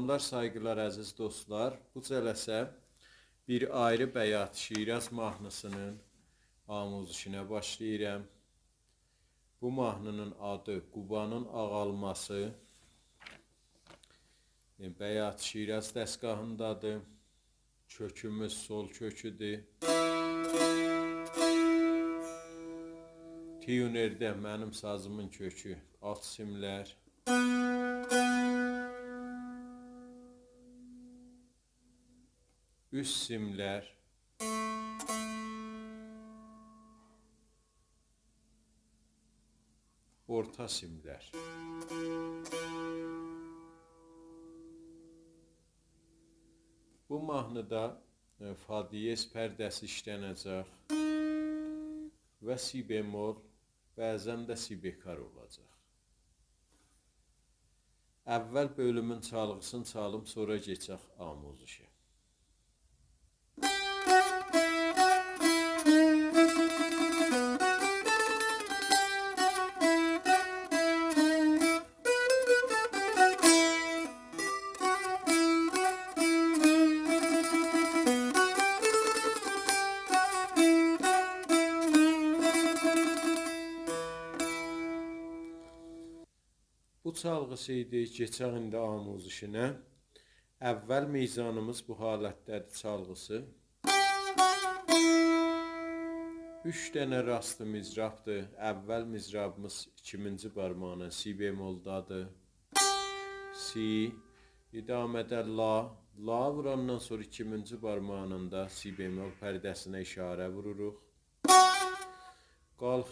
Salamlar, saygılar əziz dostlar. Bu cələsə bir ayrı Bəyat Şiraz mahnısının amuzişinə başlayıram. Bu mahnının adı Qubanın Ağalması. Bəyat Şiraz dəstgahındadır. Kökümüz sol köküdür. Tiyunerdə mənim sazımın kökü alt simlər. Üst simlər. Orta simlər. Bu mahnıda fa diyez pərdəsi işlənəcək və si bemol, bəzən də si bekar olacaq. Əvvəl bölümün çalğısını çalım, sonra keçək amuzişə. Bu çalğısı idi, keçək indi amuzişinə. Əvvəl mizanımız bu halətdədir çalğısı. 3 dənə rastı mizrabdır. Əvvəl mizrabımız 2-ci barmağına si bemoldadır. Si, idamədə la. La vurandan sonra 2-ci barmağının da si bemol pərdəsinə işarə vururuq. Qalxır